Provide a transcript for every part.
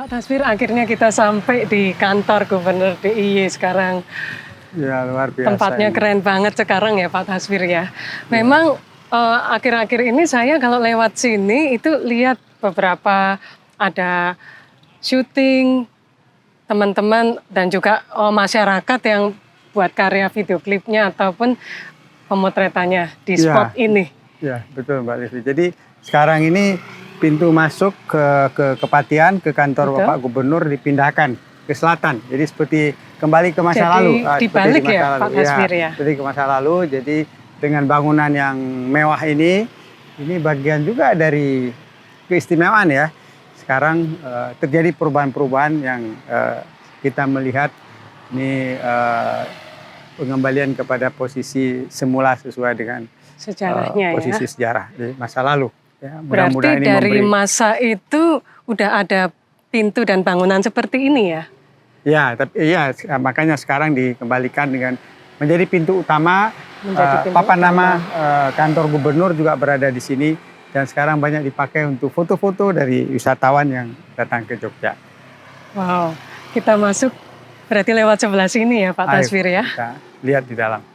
Pak Tasbir, akhirnya kita sampai di kantor Gubernur DIY sekarang. Ya, luar biasa. Tempatnya ini keren banget sekarang ya Pak Tasbir ya. Memang akhir-akhir ini saya kalau lewat sini itu lihat beberapa ada syuting teman-teman dan juga masyarakat yang buat karya video klipnya ataupun pemotretannya di spot ini. Ya, betul Mbak Livi. Jadi sekarang ini pintu masuk ke Kepatihan, ke kantor Bapak Gubernur dipindahkan ke selatan. Jadi seperti kembali ke masa lalu. Dibalik ya Pak Tasbir ya? Seperti ke masa lalu. Jadi dengan bangunan yang mewah ini bagian juga dari keistimewaan ya. Sekarang terjadi perubahan-perubahan yang kita melihat ini pengembalian kepada posisi semula sesuai dengan sejarahnya posisi sejarah di masa lalu. Ya, berarti dari masa itu udah ada pintu dan bangunan seperti ini ya? Ya, makanya sekarang dikembalikan dengan menjadi pintu utama. Papan nama kantor gubernur juga berada di sini dan sekarang banyak dipakai untuk foto-foto dari wisatawan yang datang ke Jogja. Wow, kita masuk berarti lewat sebelah sini ya Pak Tasbir ya? Kita lihat di dalam.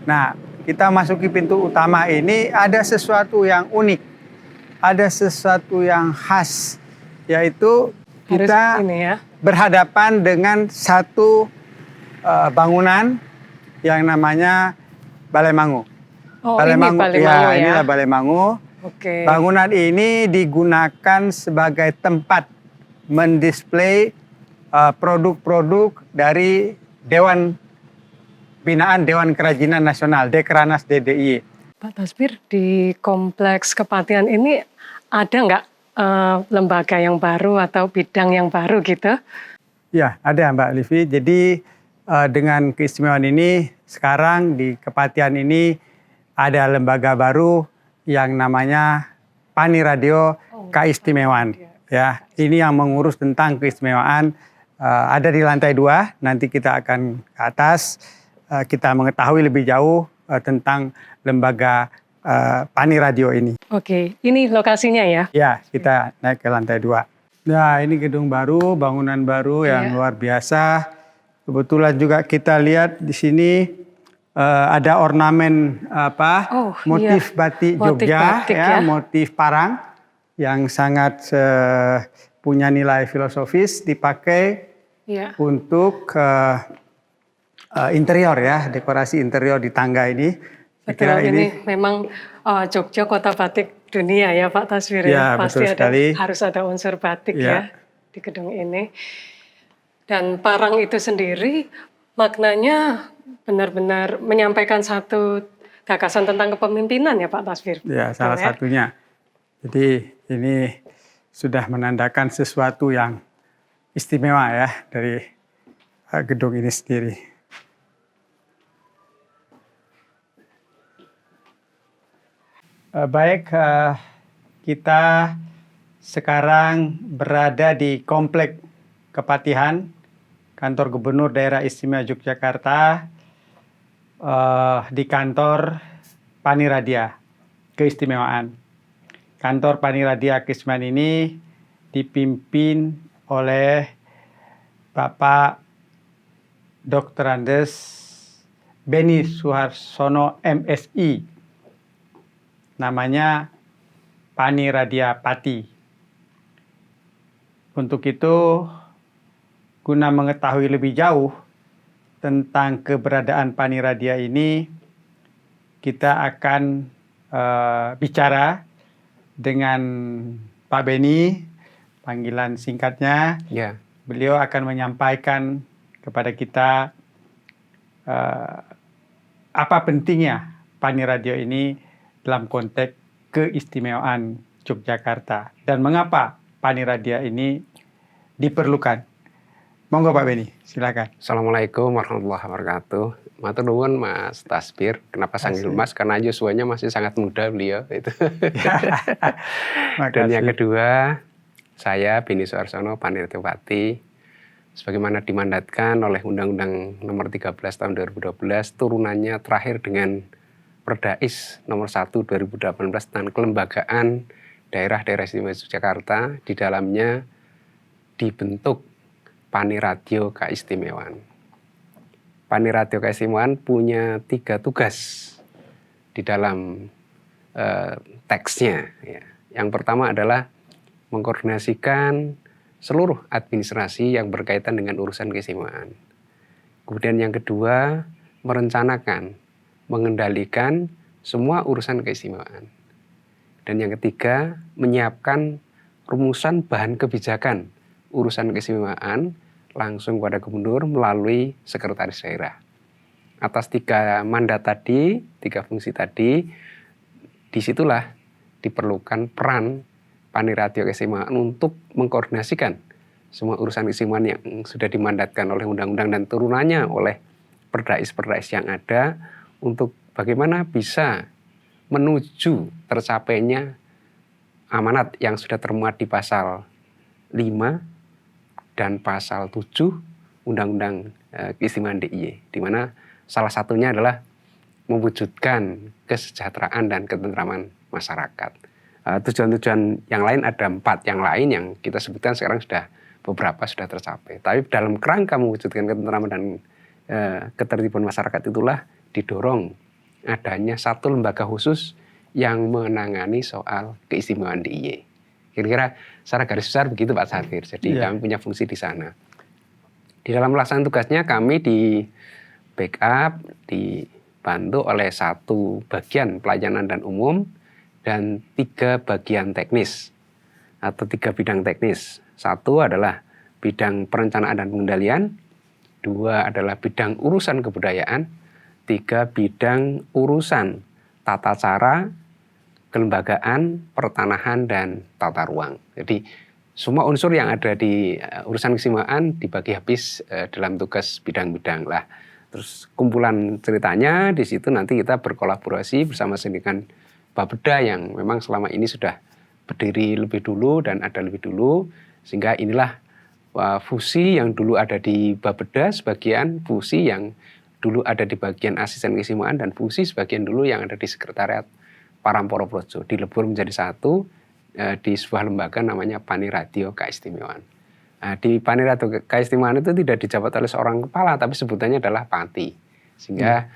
Nah, kita masuki pintu utama ini ada sesuatu yang unik, ada sesuatu yang khas, yaitu kita berhadapan dengan satu bangunan yang namanya Balai Mangu. Oh, Balai Mangu ya? Inilah Balai Mangu. Oke. Bangunan ini digunakan sebagai tempat mendisplay produk-produk dari Binaan Dewan Kerajinan Nasional, Dekranas DDIY. Pak Tasbir, di Kompleks Kepatihan ini ada nggak lembaga yang baru atau bidang yang baru gitu? Ya, ada Mbak Livi. Jadi dengan keistimewaan ini, sekarang di Kepatihan ini ada lembaga baru yang namanya Pani Radio Keistimewaan. Ya, ini yang mengurus tentang keistimewaan. Ada di lantai 2, nanti kita akan ke atas. Kita mengetahui lebih jauh tentang lembaga Pani Radio ini. Oke, ini lokasinya ya? Ya, kita naik ke lantai 2. Nah, ini gedung baru, bangunan baru yang luar biasa. Kebetulan juga kita lihat di sini ada ornamen motif batik Jogja, motif parang yang sangat punya nilai filosofis dipakai untuk interior ya, dekorasi interior di tangga ini. Betul, ini memang Jogja kota batik dunia ya Pak Tasbir ya. Pasti harus ada unsur batik ya di gedung ini. Dan parang itu sendiri maknanya benar-benar menyampaikan satu gagasan tentang kepemimpinan ya Pak Tasbir. Ya, salah satunya. Jadi ini sudah menandakan sesuatu yang istimewa ya dari gedung ini sendiri. Baik, kita sekarang berada di Komplek Kepatihan, Kantor Gubernur Daerah Istimewa Yogyakarta, di kantor Pani Radia Keistimewaan. Kantor Pani Radia Keistimewaan ini dipimpin oleh Bapak Dr. Andes Beni Suharsono MSI. Namanya Pani Radia Pati. Untuk itu, guna mengetahui lebih jauh tentang keberadaan Pani Radia ini, kita akan bicara dengan Pak Beni, panggilan singkatnya. Ya. Beliau akan menyampaikan kepada kita apa pentingnya Pani Radio ini dalam konteks keistimewaan Yogyakarta dan mengapa Pani Radia ini diperlukan. Monggo Pak Beni, silakan. Assalamualaikum warahmatullahi wabarakatuh. Matur nuwun Mas Tasbir. Kenapa sanggil Mas? Karena Joshua-nya masih sangat muda beliau itu. Dan yang kedua, saya Beni Suharsono, Pani Radio Pati, sebagaimana dimandatkan oleh Undang-Undang Nomor 13 Tahun 2012, turunannya terakhir dengan Perdais nomor 1 2018 tentang kelembagaan daerah-daerah istimewa Yogyakarta. Di dalamnya dibentuk Paniradio Keistimewaan. Paniradio Keistimewaan punya 3 tugas di dalam teksnya. Ya. Yang pertama adalah mengkoordinasikan seluruh administrasi yang berkaitan dengan urusan keistimewaan. Kemudian yang kedua, merencanakan, mengendalikan semua urusan keistimewaan. Dan yang ketiga, menyiapkan rumusan bahan kebijakan urusan keistimewaan langsung kepada gubernur melalui sekretaris daerah. Atas 3 mandat tadi, 3 fungsi tadi, disitulah diperlukan peran Paniradio Keistimewaan untuk mengkoordinasikan semua urusan keistimewaan yang sudah dimandatkan oleh undang-undang dan turunannya oleh perdais-perdais yang ada untuk bagaimana bisa menuju tercapainya amanat yang sudah termuat di pasal 5 dan pasal 7 Undang-Undang Keistimewaan DIY, di mana salah satunya adalah mewujudkan kesejahteraan dan ketentraman masyarakat. Tujuan-tujuan yang lain ada 4 yang lain yang kita sebutkan sekarang sudah beberapa sudah tercapai. Tapi dalam kerangka mewujudkan ketentraman dan ketertiban masyarakat itulah didorong adanya satu lembaga khusus yang menangani soal keistimewaan DIY. Kira-kira secara garis besar begitu Pak Safir. Jadi kami punya fungsi di sana. Di dalam pelaksanaan tugasnya kami di backup, dibantu oleh 1 bagian pelayanan dan umum dan 3 bagian teknis atau 3 bidang teknis. 1 adalah bidang perencanaan dan pengendalian, 2 adalah bidang urusan kebudayaan, 3 bidang urusan tata cara, kelembagaan, pertanahan, dan tata ruang. Jadi semua unsur yang ada di urusan keistimewaan dibagi habis dalam tugas bidang-bidang lah. Terus kumpulan ceritanya di situ nanti kita berkolaborasi bersama dengan Bapeda yang memang selama ini sudah berdiri lebih dulu dan ada lebih dulu, sehingga inilah fusi yang dulu ada di Bapeda sebagian, fusi yang dulu ada di bagian asisten keistimewaan, dan fusi sebagian dulu yang ada di sekretariat Paramporo Projo dilebur menjadi satu di sebuah lembaga namanya Paniradio Keistimewaan. Di Paniradio Keistimewaan itu tidak dijabat oleh seorang kepala, tapi sebutannya adalah Pati. Sehingga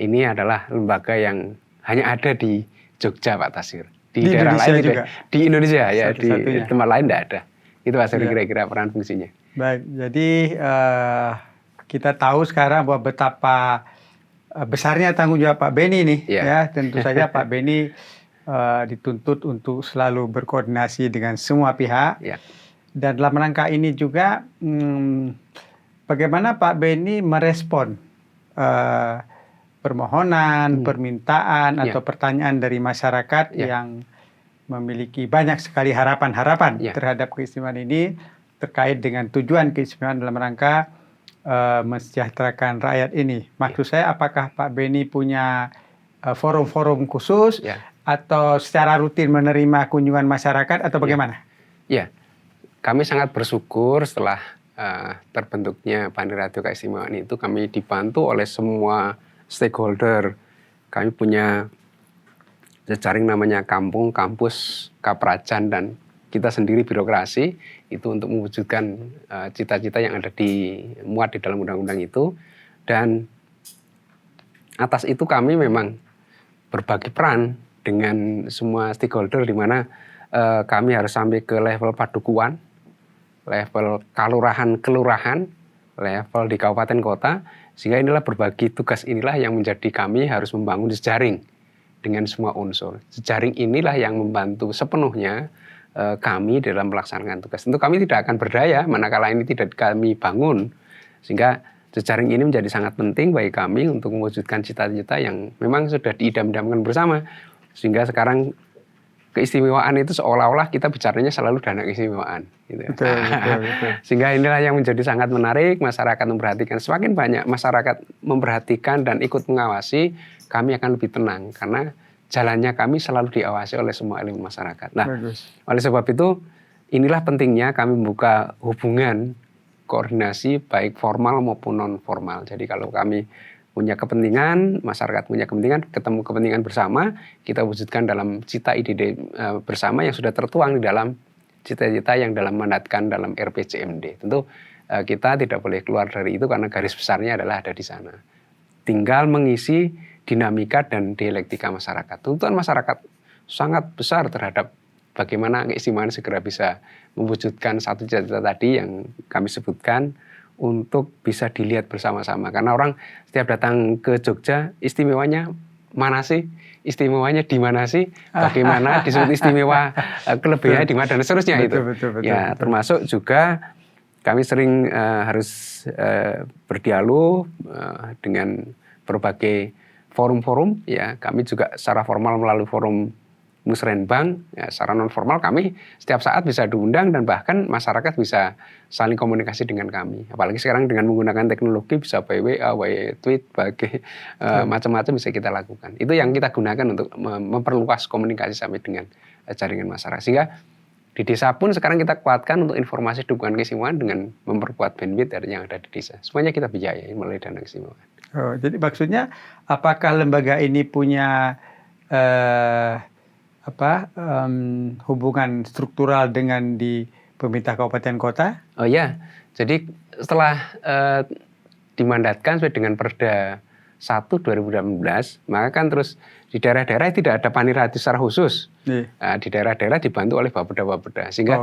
ini adalah lembaga yang hanya ada di Jogja, Pak Tasir. Di daerah Indonesia lain juga? Di Indonesia ya, di Satu-satunya. tempat lain tidak ada. Itu Pak Tasir kira-kira peran fungsinya. Baik, jadi kita tahu sekarang bahwa betapa besarnya tanggung jawab Pak Beni nih, ya. Tentu saja Pak Beni dituntut untuk selalu berkoordinasi dengan semua pihak. Dan dalam rangka ini juga, bagaimana Pak Beni merespon permohonan, permintaan atau pertanyaan dari masyarakat yang memiliki banyak sekali harapan-harapan terhadap keistimewaan ini terkait dengan tujuan keistimewaan dalam rangka mensejahterakan rakyat ini. Maksud saya, apakah Pak Beni punya forum-forum khusus atau secara rutin menerima kunjungan masyarakat atau bagaimana? Ya, kami sangat bersyukur setelah terbentuknya Paniradio Keistimewaan itu kami dibantu oleh semua stakeholder. Kami punya jejaring namanya kampung, kampus, kaprajan, dan kita sendiri birokrasi itu untuk mewujudkan cita-cita yang ada muat di dalam undang-undang itu. Dan atas itu kami memang berbagi peran dengan semua stakeholder, di mana kami harus sampai ke level padukuan, level kelurahan, level di kabupaten kota, sehingga inilah berbagi tugas inilah yang menjadi kami harus membangun jejaring dengan semua unsur. Jejaring inilah yang membantu sepenuhnya kami dalam melaksanakan tugas. Tentu kami tidak akan berdaya manakala ini tidak kami bangun, sehingga jejaring ini menjadi sangat penting bagi kami untuk mewujudkan cita-cita yang memang sudah diidam-idamkan bersama. Sehingga sekarang keistimewaan itu seolah-olah kita bicaranya selalu dana keistimewaan. Gitu. Betul. Sehingga inilah yang menjadi sangat menarik, masyarakat memperhatikan. Semakin banyak masyarakat memperhatikan dan ikut mengawasi, kami akan lebih tenang. Karena jalannya kami selalu diawasi oleh semua elemen masyarakat. Nah, oleh sebab itu, inilah pentingnya kami membuka hubungan koordinasi baik formal maupun non formal. Jadi kalau kami punya kepentingan, masyarakat punya kepentingan, ketemu kepentingan bersama, kita wujudkan dalam cita ide bersama yang sudah tertuang di dalam cita-cita yang dalam mandatkan dalam RPJMD. Tentu kita tidak boleh keluar dari itu karena garis besarnya adalah ada di sana. Tinggal mengisi dinamika dan dialektika masyarakat. Tuntutan masyarakat sangat besar terhadap bagaimana keistimewaan segera bisa mewujudkan satu cita-cita tadi yang kami sebutkan untuk bisa dilihat bersama-sama. Karena orang setiap datang ke Jogja, istimewanya mana sih? Istimewanya di mana sih? Bagaimana disebut istimewa, kelebihannya di mana dan seterusnya itu. Betul. Termasuk juga kami sering harus berdialog dengan berbagai forum-forum. Ya, kami juga secara formal melalui forum Musrenbang, ya, secara non formal kami setiap saat bisa diundang dan bahkan masyarakat bisa saling komunikasi dengan kami. Apalagi sekarang dengan menggunakan teknologi bisa by WA, by tweet, macam-macam bisa kita lakukan. Itu yang kita gunakan untuk memperluas komunikasi sampai dengan jaringan masyarakat. Sehingga di desa pun sekarang kita kuatkan untuk informasi dukungan keistimewaan dengan memperkuat bandwidth dari yang ada di desa. Semuanya kita biayai melalui dana keistimewaan. Oh, jadi maksudnya apakah lembaga ini punya hubungan struktural dengan di pemerintah kabupaten kota? Oh ya, jadi setelah dimandatkan sesuai dengan Perda 1 2018, maka kan terus di daerah-daerah tidak ada panirati secara khusus. Di daerah-daerah dibantu oleh Bapeda, sehingga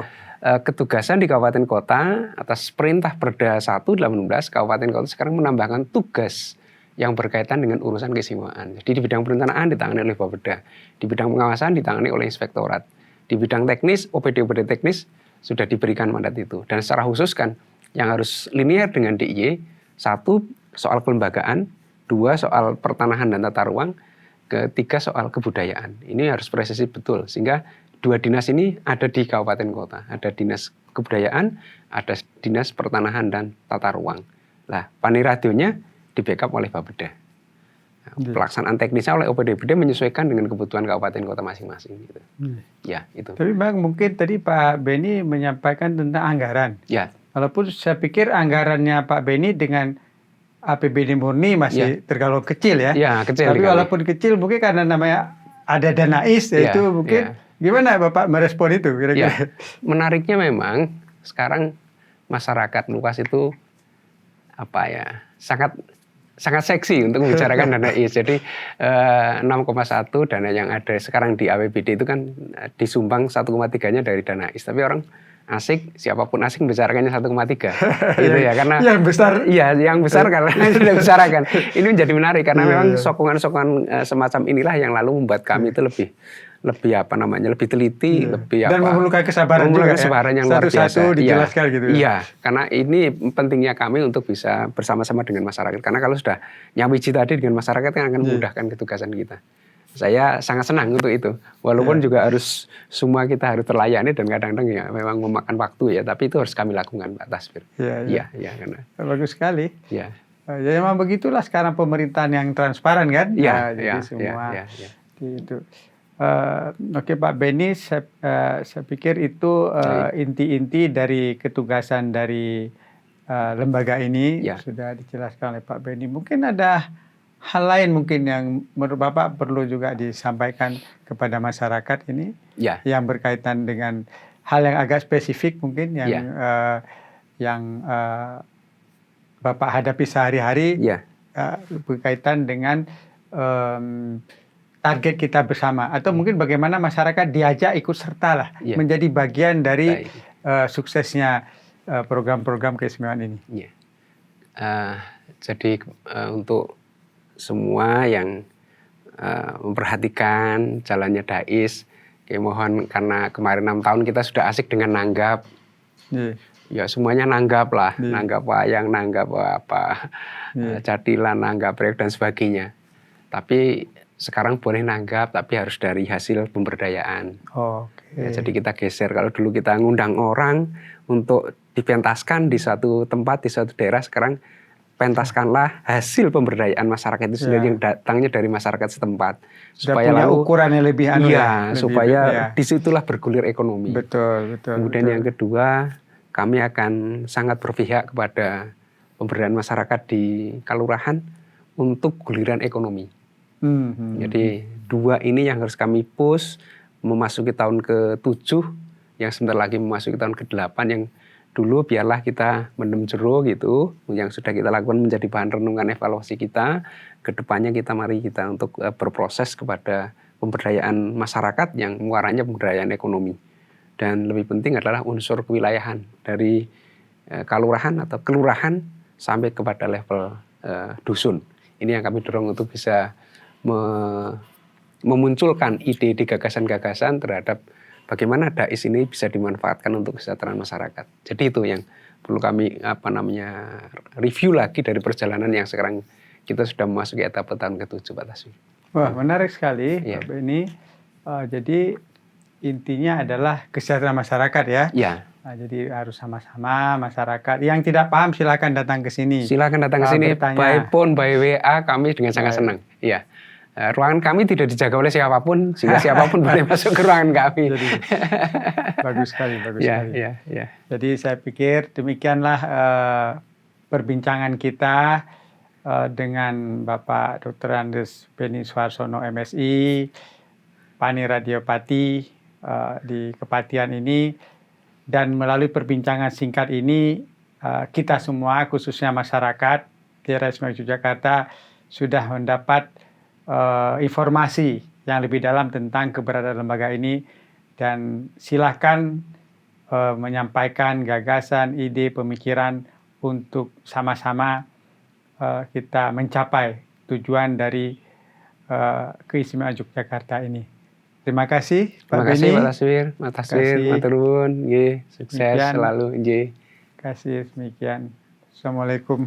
ketugasan di kabupaten kota atas perintah Perda 1 2018, kabupaten kota sekarang menambahkan tugas yang berkaitan dengan urusan keistimewaan. Jadi di bidang perencanaan ditangani oleh Bapeda, di bidang pengawasan ditangani oleh inspektorat, di bidang teknis, OPD teknis sudah diberikan mandat itu. Dan secara khusus kan yang harus linear dengan DIY, 1 soal kelembagaan, 2 soal pertanahan dan tata ruang, 3 soal kebudayaan. Ini harus presisi betul, sehingga 2 dinas ini ada di kabupaten kota. Ada dinas kebudayaan, ada dinas pertanahan dan tata ruang. Nah, paniradionya di backup oleh Bapeda. Pelaksanaan teknisnya oleh OPD menyesuaikan dengan kebutuhan kabupaten kota masing-masing. Gitu. Ya, itu. Tapi Bang, mungkin tadi Pak Beni menyampaikan tentang anggaran. Ya. Walaupun saya pikir anggarannya Pak Beni dengan APBD murni masih tergolong kecil ya. Ya, kecil. Tapi walaupun kecil mungkin karena namanya ada dana IS, yaitu mungkin gimana Bapak merespon itu kira-kira? Menariknya memang sekarang masyarakat luas itu sangat seksi untuk membicarakan dana IS. Jadi 6,1 dana yang ada sekarang di APBD itu kan disumbang 1,3-nya dari dana IS. Tapi orang asik, siapapun asik membicarakannya 1,3. Gitu ya, karena yang besar. Iya, yang besar karena sudah bicarakan. Ini menjadi menarik karena memang sokongan-sokongan semacam inilah yang lalu membuat kami itu lebih lebih teliti, dan memerlukan kesabaran juga, kesabaran yang luar biasa. Satu-satu dijelaskan gitu. Iya, karena ini pentingnya kami untuk bisa bersama-sama dengan masyarakat. Karena kalau sudah nyawiji tadi dengan masyarakat kan akan memudahkan ketugasan kita. Saya sangat senang untuk itu. Walaupun juga harus semua kita harus terlayani dan kadang-kadang ya memang memakan waktu ya, tapi itu harus kami lakukan, Pak Tasfir. Iya, karena bagus sekali. Iya. Ya memang begitulah sekarang pemerintahan yang transparan kan. Iya, jadi semua gitu. Oke Pak Beni, saya pikir itu inti-inti dari ketugasan dari lembaga ini sudah dijelaskan oleh Pak Beni. Mungkin ada hal lain mungkin yang menurut Bapak perlu juga disampaikan kepada masyarakat ini, yang berkaitan dengan hal yang agak spesifik mungkin yang Bapak hadapi sehari-hari, berkaitan dengan target kita bersama, atau mungkin bagaimana masyarakat diajak ikut serta lah menjadi bagian dari suksesnya program-program keistimewaan ini. Jadi untuk semua yang memperhatikan jalannya DAIS, mohon karena kemarin 6 tahun kita sudah asik dengan nanggap, ya semuanya nanggap lah, nanggap wayang, nanggap jadilan, nanggap proyek dan sebagainya. Tapi sekarang boleh nanggap, tapi harus dari hasil pemberdayaan. Jadi kita geser. Kalau dulu kita ngundang orang untuk dipentaskan di suatu tempat, di suatu daerah, sekarang pentaskanlah hasil pemberdayaan masyarakat itu sendiri yang datangnya dari masyarakat setempat. Supaya punya ukuran yang lebih supaya disitulah bergulir ekonomi. Betul. Kemudian yang kedua, kami akan sangat berpihak kepada pemberdayaan masyarakat di kelurahan untuk guliran ekonomi. Hmm. Jadi 2 ini yang harus kami push memasuki tahun ke-7, yang sebentar lagi memasuki tahun ke-8, yang dulu biarlah kita mendem jeruk gitu, yang sudah kita lakukan menjadi bahan renungan evaluasi kita. Kedepannya mari kita untuk berproses kepada pemberdayaan masyarakat yang muaranya pemberdayaan ekonomi. Dan lebih penting adalah unsur kewilayahan dari kalurahan atau kelurahan sampai kepada level dusun. Ini yang kami dorong untuk bisa memunculkan ide-ide gagasan-gagasan terhadap bagaimana DAIS ini bisa dimanfaatkan untuk kesejahteraan masyarakat. Jadi itu yang perlu kami review lagi dari perjalanan yang sekarang kita sudah memasuki etapa tahun ke-7, Pak Taswir. Wah, menarik sekali, Iya. Pak Beni. Jadi intinya adalah kesejahteraan masyarakat ya. Ya, Nah, jadi harus sama-sama masyarakat. Yang tidak paham silakan datang ke sini. silakan datang ke sini bertanya. by phone, by WA, kami dengan sangat Baik. senang. Iya. Ruangan kami tidak dijaga oleh siapapun, sehingga siapapun boleh masuk ke ruangan kami. Jadi, bagus sekali, bagus Ya, sekali. ya. Jadi saya pikir demikianlah perbincangan kita dengan Bapak Dr. Andes Beni Suarsono MSI, Pani Radiopati di Kepatian ini, dan melalui perbincangan singkat ini kita semua khususnya masyarakat di RSUM Yogyakarta sudah mendapat informasi yang lebih dalam tentang keberadaan lembaga ini, dan silahkan menyampaikan gagasan, ide, pemikiran untuk sama-sama kita mencapai tujuan dari keistimewaan Yogyakarta ini. Terima kasih Pak Terima kasih Beni. Pak Taswir, Pak Taswir, matur nuwun, nggih, sukses Demikian. selalu, nggih. Terima kasih, demikian. Assalamualaikum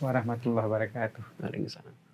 warahmatullahi wabarakatuh. Waalaikumsalam.